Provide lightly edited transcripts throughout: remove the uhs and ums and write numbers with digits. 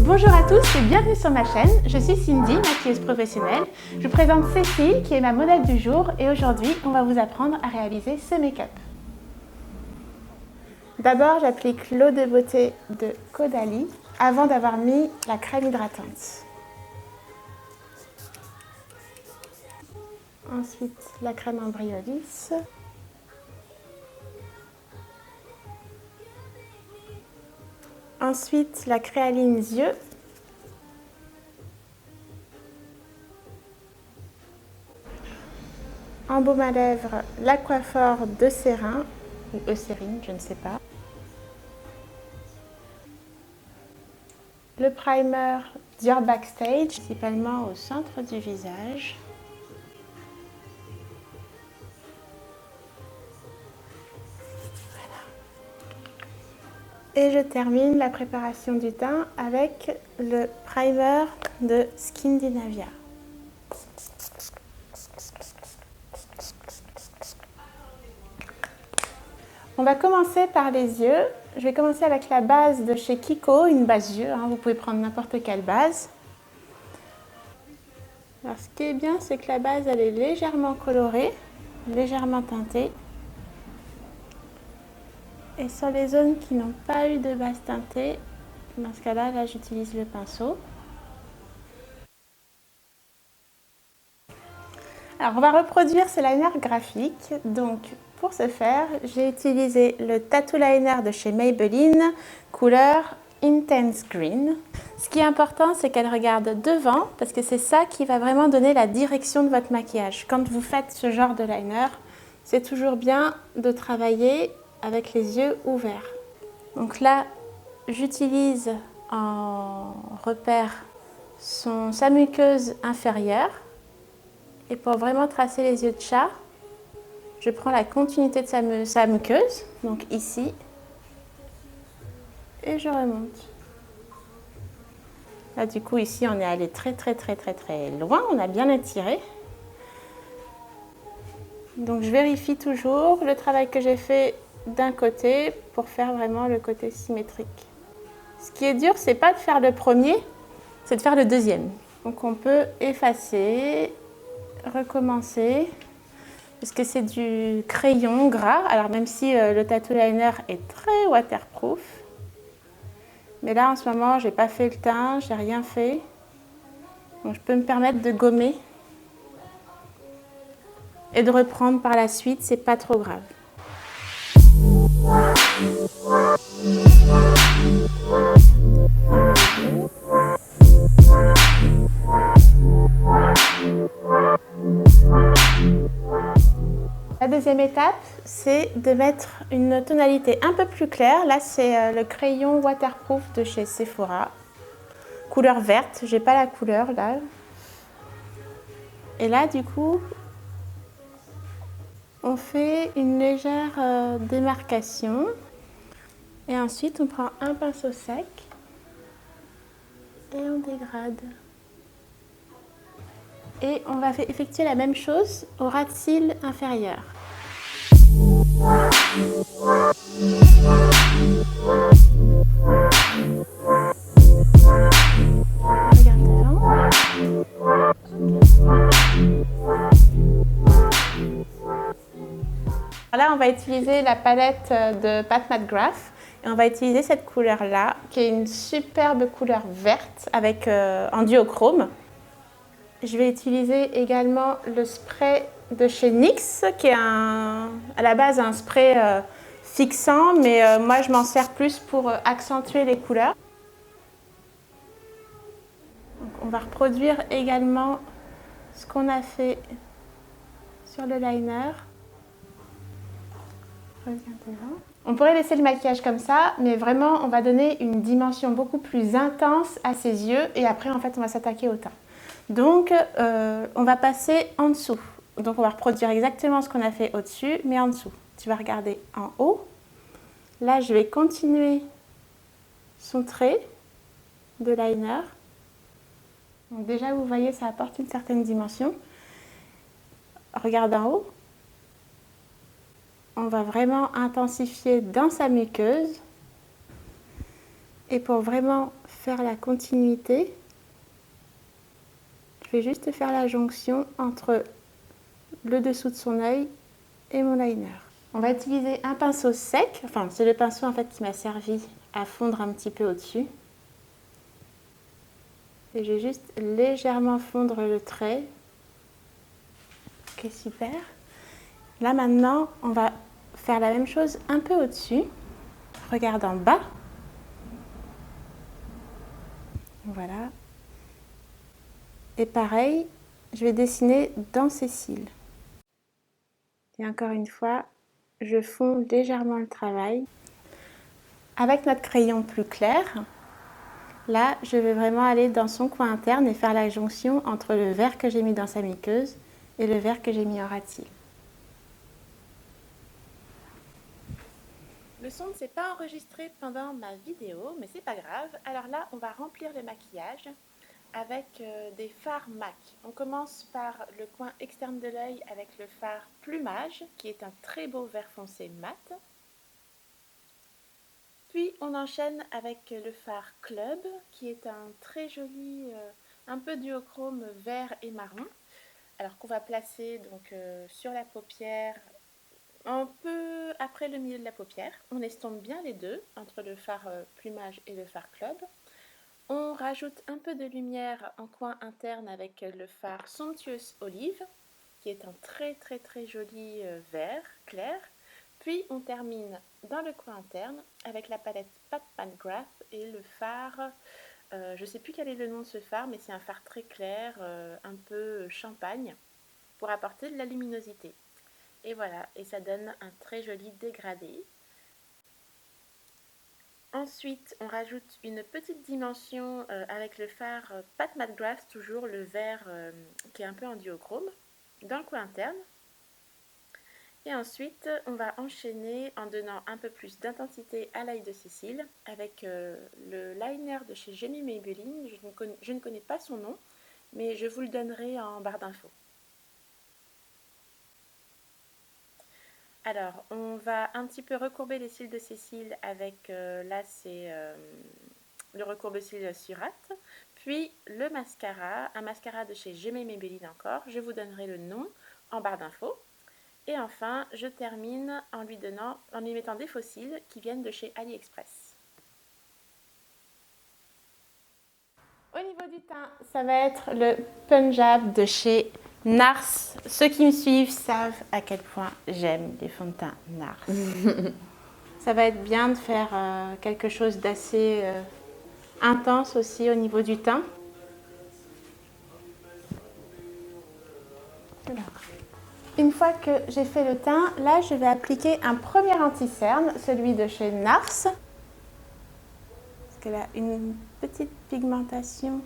Bonjour à tous et bienvenue sur ma chaîne. Je suis Cindy, maquilleuse professionnelle. Je vous présente Cécile qui est ma modèle du jour et aujourd'hui on va vous apprendre à réaliser ce make-up. D'abord j'applique l'eau de beauté de Caudalie avant d'avoir mis la crème hydratante. Ensuite la crème Embryolisse. Ensuite la créaline yeux. En baume à lèvres, l'Aquaphor d'Eucérin ou Eucérine, je ne sais pas. Le primer Dior Backstage, principalement au centre du visage. Et je termine la préparation du teint avec le primer de Skindinavia. On va commencer par les yeux. Je vais commencer avec la base de chez Kiko, une base yeux. Vous pouvez prendre n'importe quelle base. Alors, ce qui est bien, c'est que la base, elle est légèrement colorée, légèrement teintée. Et sur les zones qui n'ont pas eu de base teintée, dans ce cas-là, j'utilise le pinceau. Alors, on va reproduire ce liner graphique. Donc, pour ce faire, j'ai utilisé le Tattoo Liner de chez Maybelline, couleur Intense Green. Ce qui est important, c'est qu'elle regarde devant, parce que c'est ça qui va vraiment donner la direction de votre maquillage. Quand vous faites ce genre de liner, c'est toujours bien de travailler avec les yeux ouverts. Donc là, j'utilise en repère sa muqueuse inférieure. Et pour vraiment tracer les yeux de chat, je prends la continuité de sa muqueuse, donc ici, et je remonte. Là, du coup, ici, on est allé très loin, on a bien étiré. Donc, je vérifie toujours le travail que j'ai fait d'un côté pour faire vraiment le côté symétrique. Ce qui est dur, c'est pas de faire le premier, c'est de faire le deuxième. Donc, on peut effacer, recommencer, parce que c'est du crayon gras. Alors, même si le tattoo liner est très waterproof, mais là, en ce moment, j'ai pas fait le teint, j'ai rien fait. Donc, je peux me permettre de gommer et de reprendre par la suite, c'est pas trop grave. La deuxième étape, c'est de mettre une tonalité un peu plus claire. Là, c'est le crayon waterproof de chez Sephora. Couleur verte, j'ai pas la couleur là. Et là, du coup, on fait une légère démarcation. Et ensuite, on prend un pinceau sec et on dégrade. Et on va effectuer la même chose au ras de cils inférieur. Regarde devant. Là, on va utiliser la palette de Pat McGrath et on va utiliser cette couleur-là, qui est une superbe couleur verte avec en duochrome. Je vais utiliser également le spray de chez NYX, qui est à la base un spray fixant, mais moi je m'en sers plus pour accentuer les couleurs. Donc, on va reproduire également ce qu'on a fait sur le liner. On pourrait laisser le maquillage comme ça, mais vraiment on va donner une dimension beaucoup plus intense à ses yeux et après en fait on va s'attaquer au teint. Donc on va passer en dessous. Donc on va reproduire exactement ce qu'on a fait au-dessus, mais en dessous. Tu vas regarder en haut. Là je vais continuer son trait de liner. Donc déjà vous voyez ça apporte une certaine dimension. Regarde en haut. on va vraiment intensifier dans sa muqueuse. Et pour vraiment faire la continuité, je vais juste faire la jonction entre le dessous de son œil et mon liner. On va utiliser un pinceau sec, enfin c'est le pinceau en fait qui m'a servi à fondre un petit peu au-dessus. Et je vais juste légèrement fondre le trait. Ok, super. Là maintenant, on va faire la même chose un peu au-dessus. Regarde en bas. Voilà. Et pareil, je vais dessiner dans ses cils. Et encore une fois, je fonds légèrement le travail. Avec notre crayon plus clair, là, je vais vraiment aller dans son coin interne et faire la jonction entre le vert que j'ai mis dans sa muqueuse et le vert que j'ai mis en rat-cils. Le son ne s'est pas enregistré pendant ma vidéo, mais c'est pas grave. Alors là, on va remplir le maquillage avec des fards MAC. On commence par le coin externe de l'œil avec le fard Plumage, qui est un très beau vert foncé mat. Puis on enchaîne avec le fard Club, qui est un très joli, un peu duochrome vert et marron. Alors qu'on va placer donc sur la paupière, un peu après le milieu de la paupière. On estompe bien les deux, entre le fard Plumage et le fard Club. On rajoute un peu de lumière en coin interne avec le fard Somptuous Olive, qui est un très joli vert clair. Puis on termine dans le coin interne avec la palette Pat McGrath et le fard, je ne sais plus quel est le nom de ce fard, mais c'est un fard très clair, un peu champagne, pour apporter de la luminosité. Et voilà, et ça donne un très joli dégradé. Ensuite, on rajoute une petite dimension avec le fard Pat McGrath, toujours le vert qui est un peu en duochrome, dans le coin interne. Et ensuite, on va enchaîner en donnant un peu plus d'intensité à l'œil de Cécile avec le liner de chez Jenny Maybelline. Je ne connais pas son nom, mais je vous le donnerai en barre d'infos. Alors, on va un petit peu recourber les cils de Cécile avec, là c'est le recourbe-cils Surate, puis le mascara, un mascara de chez Jenny Maybelline encore, je vous donnerai le nom en barre d'infos. Et enfin, je termine en lui mettant des faux cils qui viennent de chez AliExpress. Au niveau du teint, ça va être le Punjab de chez NARS. Ceux qui me suivent savent à quel point j'aime les fonds de teint NARS. Ça va être bien de faire quelque chose d'assez intense aussi au niveau du teint. Alors, une fois que j'ai fait le teint, là je vais appliquer un premier anti-cerne, celui de chez NARS. Parce qu'elle a une petite pigmentation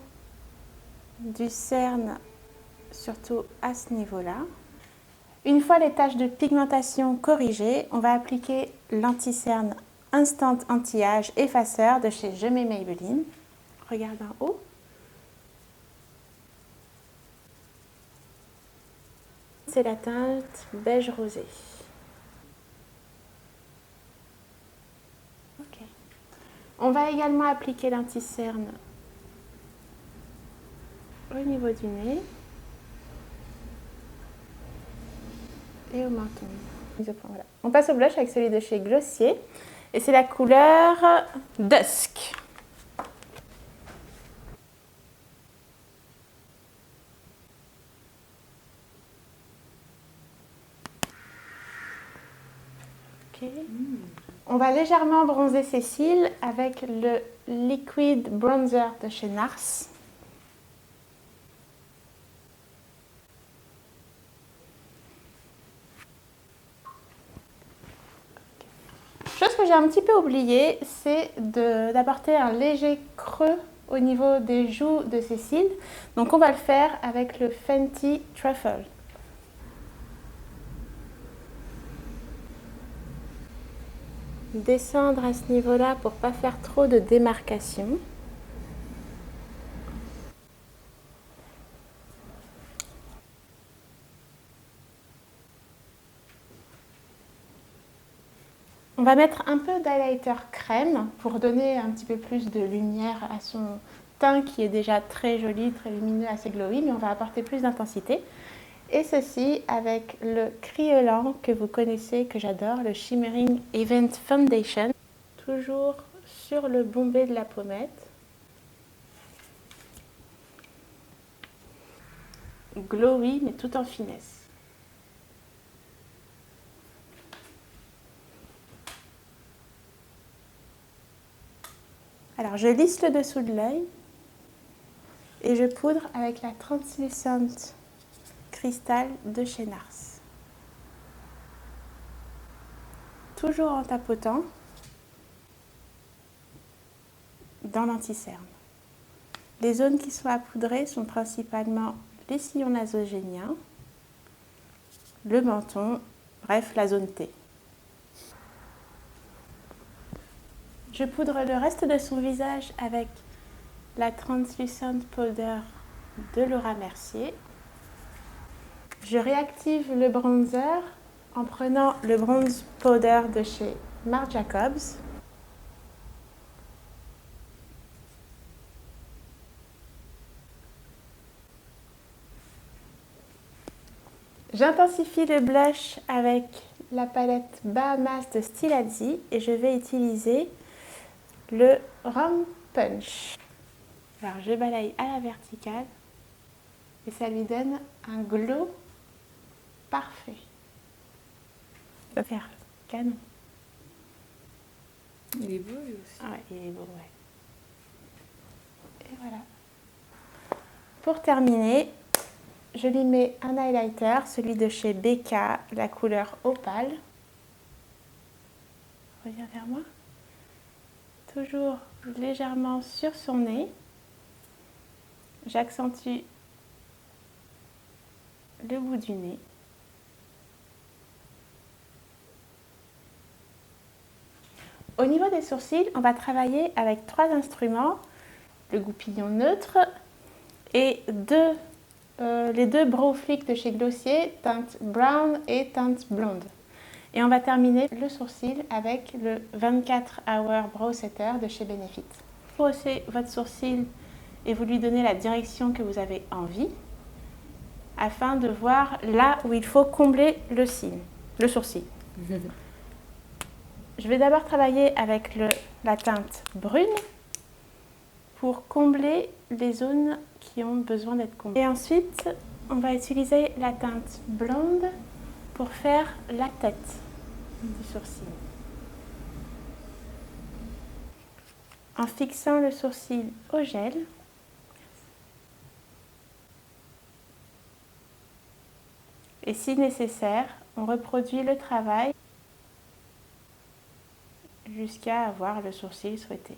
du cerne, surtout à ce niveau-là. Une fois les taches de pigmentation corrigées, on va appliquer l'anti-cerne Instant Anti-Âge Effaceur de chez Jenny Maybelline. Regarde en haut. C'est la teinte beige rosé. Ok. On va également appliquer l'anti-cerne au niveau du nez et au menton. Voilà. On passe au blush avec celui de chez Glossier et c'est la couleur Dusk. Okay. On va légèrement bronzer ses cils avec le Liquid Bronzer de chez NARS. Chose que j'ai un petit peu oublié, c'est d'apporter un léger creux au niveau des joues de ses cils. Donc on va le faire avec le Fenty Truffle. Descendre à ce niveau-là pour ne pas faire trop de démarcation. On va mettre un peu d'highlighter crème pour donner un petit peu plus de lumière à son teint qui est déjà très joli, très lumineux, assez glowy, mais on va apporter plus d'intensité. Et ceci avec le Kryolan que vous connaissez, que j'adore, le Shimmering Event Foundation. Toujours sur le bombé de la pommette. Glowy, mais tout en finesse. Alors je lisse le dessous de l'œil et je poudre avec la Translucent Crystal de chez NARS. Toujours en tapotant dans l'anticerne. Les zones qui sont à poudrer sont principalement les sillons nasogéniens, le menton, bref la zone T. Je poudre le reste de son visage avec la Translucent Powder de Laura Mercier. Je réactive le bronzer en prenant le Bronze Powder de chez Marc Jacobs. J'intensifie le blush avec la palette Bahamas de Stilazzi et je vais utiliser le Rum Punch. Alors je balaye à la verticale et ça lui donne un glow parfait. Ça va faire canon. Il est beau lui aussi. Ah ouais, il est beau, ouais. Et voilà. Pour terminer, je lui mets un highlighter, celui de chez Becca, la couleur Opale. Reviens vers moi. Toujours légèrement sur son nez. J'accentue le bout du nez. Au niveau des sourcils, on va travailler avec 3 instruments, le goupillon neutre et les deux brow flicks de chez Glossier, teinte brown et teinte blonde. Et on va terminer le sourcil avec le 24 Hour Brow Setter de chez Benefit. Vous brossez votre sourcil et vous lui donnez la direction que vous avez envie afin de voir là où il faut combler le sourcil. Je vais d'abord travailler avec la teinte brune pour combler les zones qui ont besoin d'être comblées. Et ensuite, on va utiliser la teinte blonde pour faire la tête du sourcil. En fixant le sourcil au gel, et si nécessaire, on reproduit le travail jusqu'à avoir le sourcil souhaité.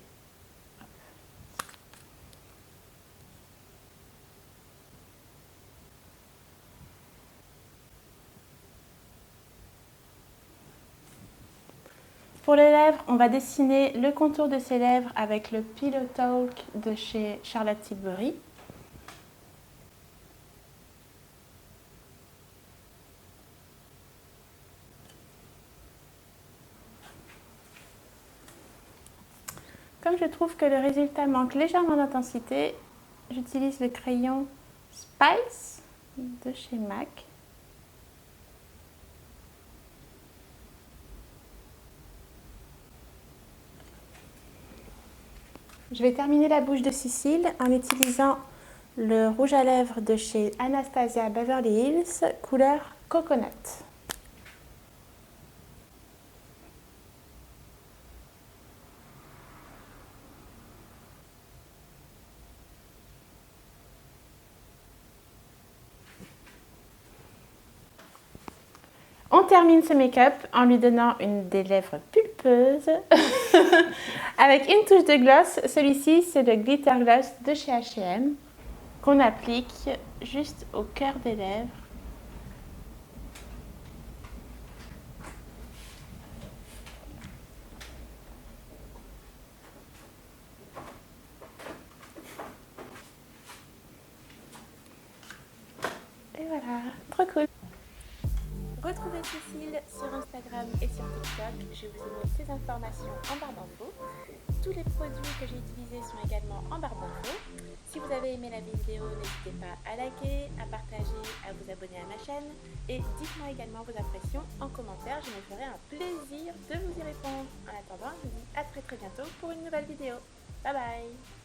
Pour les lèvres, on va dessiner le contour de ses lèvres avec le Pillow Talk de chez Charlotte Tilbury. Comme je trouve que le résultat manque légèrement d'intensité, j'utilise le crayon Spice de chez MAC. Je vais terminer la bouche de Cécile en utilisant le rouge à lèvres de chez Anastasia Beverly Hills, couleur Coconut. On termine ce make-up en lui donnant des lèvres pulpeuses avec une touche de gloss. Celui-ci, c'est le Glitter Gloss de chez H&M qu'on applique juste au cœur des lèvres. Et voilà, trop cool. Retrouvez Cécile sur Instagram et sur TikTok. Je vous ai mis ces informations en barre d'infos. Tous les produits que j'ai utilisés sont également en barre d'infos. Si vous avez aimé la vidéo, n'hésitez pas à liker, à partager, à vous abonner à ma chaîne. Et dites-moi également vos impressions en commentaire, je me ferai un plaisir de vous y répondre. En attendant, je vous dis à très bientôt pour une nouvelle vidéo. Bye bye!